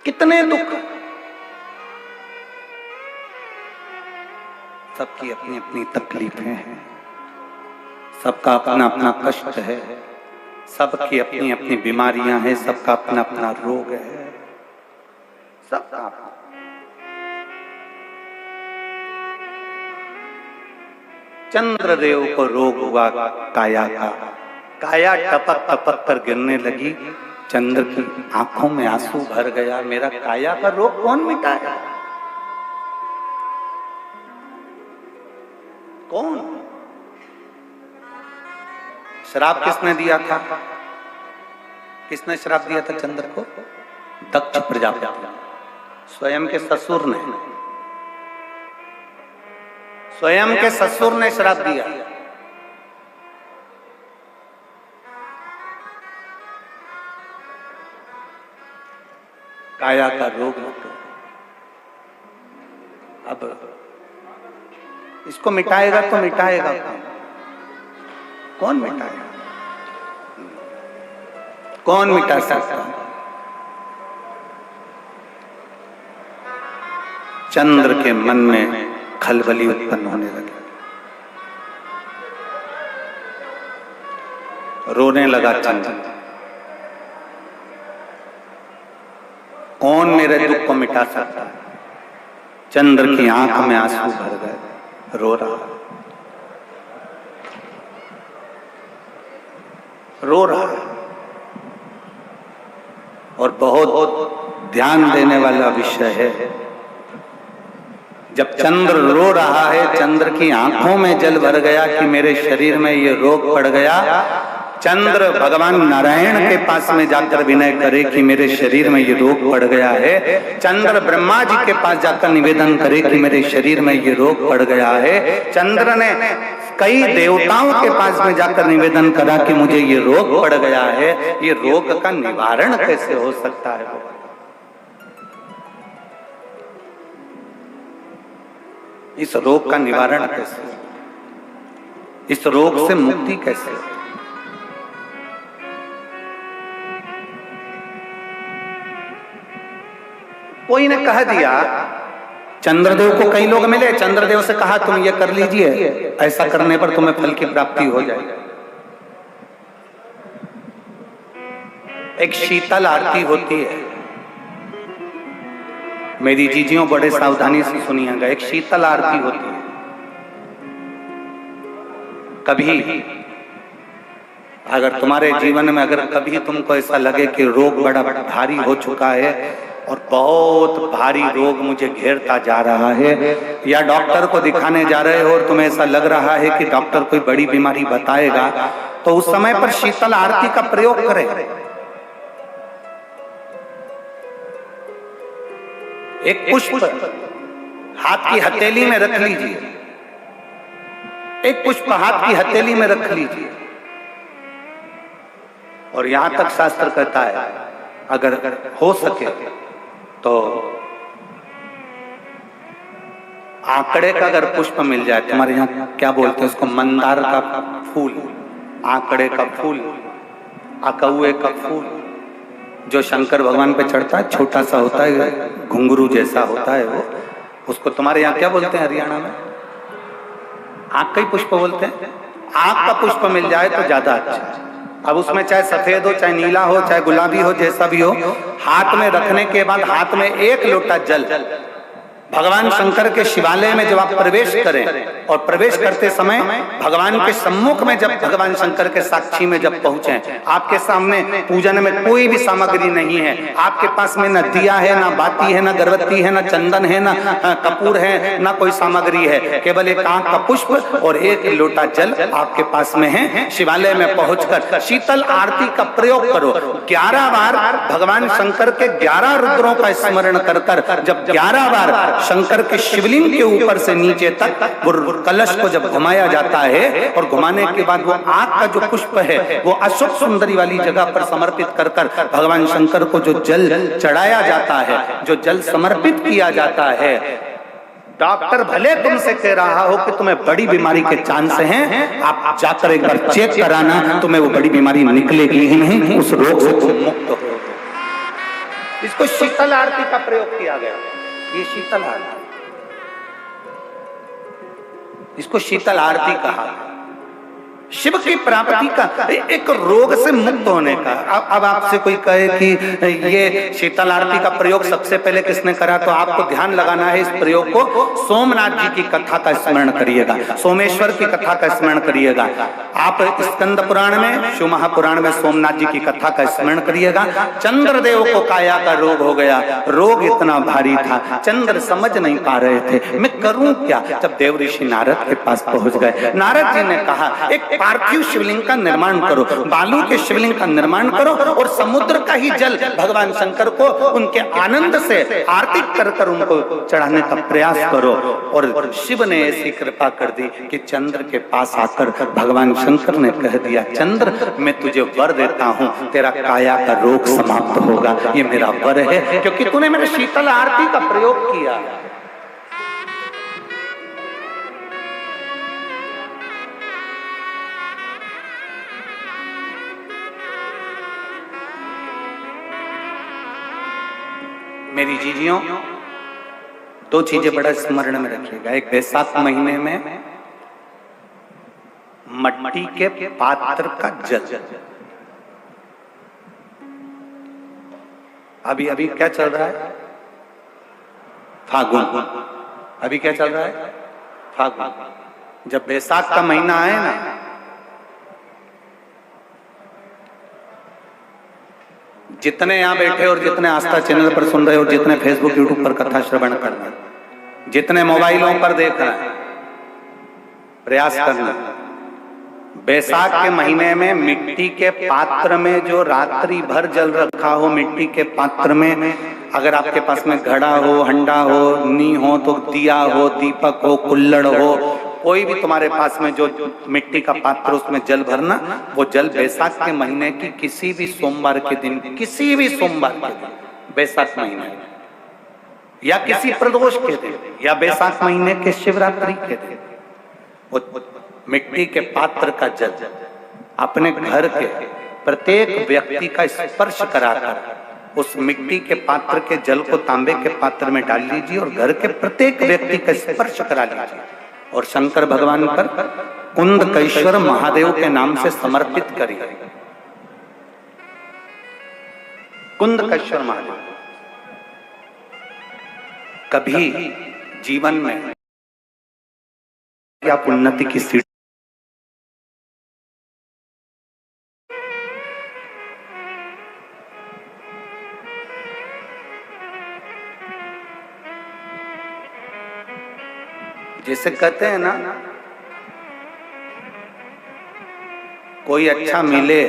कितने दुख, सबकी अपनी अपनी तकलीफें हैं, सबका अपना अपना कष्ट है, सबकी अपनी अपनी बीमारियां हैं, सबका अपना अपना रोग है, सबका अपना। चंद्रदेव को रोग हुआ काया का, काया टपक टपक कर गिरने लगी, चंद्र की आंखों में आंसू भर गया। मेरा काया का रोग कौन मिटाया? कौन? श्राप किसने दिया था? किसने श्राप दिया था चंद्र को? दक्ष प्रजापति, स्वयं के ससुर ने, स्वयं के ससुर ने श्राप दिया। काया का रोग लग गया। अब इसको मिटाएगा तो मिटाएगा कौन? मिटाएगा कौन? मिटा सकता? चंद्र के मन में खलबली उत्पन्न होने लगी, रोने लगा चंद्र। कौन मेरे दुख को मिटा सकता है? चंद्र की आंख में आंसू भर गए, रो रहा, रो रहा। और बहुत ध्यान देने वाला विषय है, जब चंद्र रो रहा है, चंद्र की आंखों में जल भर गया कि मेरे शरीर में ये रोग पड़ गया। चंद्र भगवान नारायण के पास में जाकर विनय करे कि मेरे शरीर में ये रोग पड़ गया है। चंद्र ब्रह्मा जी के पास जाकर निवेदन करे कि मेरे शरीर में ये रोग पड़ गया है। चंद्र ने कई देवताओं के पास में जाकर निवेदन करा कि मुझे ये रोग पड़ गया है। ये रोग का निवारण कैसे हो सकता है? इस रोग का निवारण कैसे? इस रोग से मुक्ति कैसे? कोई ने कह दिया, चंद्रदेव को कई लोग मिले, चंद्रदेव से कहा तुम ये कर लीजिए, ऐसा करने पर तुम्हें फल की प्राप्ति हो जाएगी। एक शीतल आरती होती है, मेरी जीजियों बड़े सावधानी से सुनिएगा। एक शीतल आरती होती है। कभी अगर तुम्हारे जीवन में अगर कभी तुमको ऐसा लगे कि रोग बड़ा भारी हो चुका है और बहुत भारी रोग मुझे घेरता जा रहा है, या डॉक्टर को दिखाने जा रहे हो और तुम्हें ऐसा लग रहा है कि डॉक्टर कोई बड़ी बीमारी बताएगा, तो उस समय पर शीतल आरती का प्रयोग करें। एक पुष्प हाथ की हथेली में रख लीजिए, एक पुष्प हाथ की हथेली में रख लीजिए। और यहां तक शास्त्र कहता है अगर हो सके तो आंकड़े का अगर पुष्प मिल जाए, तुम्हारे यहाँ क्या बोलते हैं उसको, मंदार का फूल, आंकड़े का फूल, अकौए का फूल, जो शंकर भगवान पे चढ़ता है, छोटा सा होता है, घुंघरू जैसा होता है वो, उसको तुम्हारे यहाँ क्या बोलते हैं हरियाणा में? आंख का ही पुष्प बोलते हैं। आंख का पुष्प मिल जाए तो ज्यादा अच्छा है। अब उसमें चाहे सफेद हो, चाहे नीला हो, चाहे गुलाबी हो, जैसा भी हो, हाथ में रखने के बाद हाथ में एक लोटा जल, भगवान शंकर के शिवालय में जब आप प्रवेश करें और प्रवेश करते समय भगवान के सम्मुख में जब भगवान शंकर के साक्षी में जब पहुंचे, आपके सामने पूजन में कोई भी सामग्री नहीं है, आपके पास में न दिया है, ना बाती है, ना गर्भवती है, ना चंदन है, ना कपूर है, ना कोई सामग्री है, केवल एक आंख का पुष्प और एक लोटा जल आपके पास में है। शिवालय में पहुंचकर शीतल आरती का प्रयोग करो। 11 बार भगवान शंकर के 11 रुद्रों का स्मरण कर कर जब 11 बार शंकर के शिवलिंग के ऊपर से नीचे तक कलश को जब घुमाया जाता है और घुमाने के बाद वो आंख का जो पुष्प है वो अशोक सुंदरी वाली जगह पर समर्पित कर कर भगवान शंकर को जो जल चढ़ाया जाता है, जो जल समर्पित किया जाता है, डॉक्टर भले तुमसे कह रहा हो कि तुम्हें बड़ी बीमारी के चांस हैं, आप जाकर एक बार चेक कराना, तुम्हें वो बड़ी बीमारी निकलेगी ही नहीं, उस रोग से तुम मुक्त हो। इसको शीतल आरती का प्रयोग किया गया। ये शीतल आरती, इसको शीतल आरती कहा। शिव की प्राप्ति का, एक रोग से मुक्त होने का। अब आपसे कोई कहे कि ये शीतल आरती का प्रयोग सबसे पहले किसने करा, तो आपको ध्यान लगाना है इस प्रयोग को। सोमनाथ जी की कथा का स्मरण करिएगा, सोमेश्वर की कथा का स्मरण करिएगा। आप स्कंद पुराण में, शिव महापुराण में सोमनाथ जी की कथा का स्मरण करिएगा। चंद्रदेव को काया का रोग हो गया, रोग इतना भारी था, चंद्र समझ नहीं पा रहे थे मैं करूं क्या। जब देव ऋषि नारद के पास पहुंच गए, नारद जी ने कहा एक पार्थिव शिवलिंग का निर्माण करो, बालू के शिवलिंग का निर्माण करो और समुद्र का ही जल भगवान शंकर को उनके आनंद से आरती कर कर उनको चढ़ाने का प्रयास करो। और शिव ने ऐसी कृपा कर दी कि चंद्र के पास आकर भगवान शंकर ने कह दिया, चंद्र मैं तुझे वर देता हूं, तेरा काया का रोग समाप्त होगा, ये मेरा वर है क्योंकि तूने मेरे शीतल आरती का प्रयोग किया। मेरी जीजियों, दो चीजें बड़ा स्मरण में रखिएगा। एक, बैसाख महीने में मट्टी के पात्र का जल, अभी अभी क्या चल रहा है, फागुन। अभी क्या चल रहा है, फागुन। जब बैसाख का महीना आए ना, जितने यहां बैठे और जितने आस्था चैनल पर सुन रहे हो, जितने फेसबुक यूट्यूब पर कथा श्रवण कर रहे हैं, जितने मोबाइलों पर देख रहे हैं, प्रयास करना, बैसाख के महीने में मिट्टी के पात्र में जो रात्रि भर जल रखा हो, मिट्टी के पात्र में, अगर आपके पास में घड़ा हो, हंडा हो, नी हो तो दिया हो, दीपक हो, कुल्लड़ हो, कोई भी तुम्हारे पास में जो मिट्टी का पात्र, उसमें जल भरना। वो जल बैसाख के महीने की किसी भी सोमवार के दिन, किसी भी सोमवार के दिन, बैसाख महीने या किसी प्रदोष के दिन या बैसाख महीने के शिवरात्रि के दिन, वो मिट्टी के पात्र का जल अपने घर के प्रत्येक व्यक्ति का स्पर्श कराकर उस मिट्टी के पात्र के जल को तांबे के पात्र में डाल लीजिए और घर के प्रत्येक व्यक्ति का स्पर्श करा लीजिए और शंकर भगवान पर कुंदकेश्वर महादेव के नाम से समर्पित करिए। कुंदकेश्वर महादेव, कभी जीवन में आप उन्नति की सीढ़ी, जैसे कहते हैं ना, कोई अच्छा मिले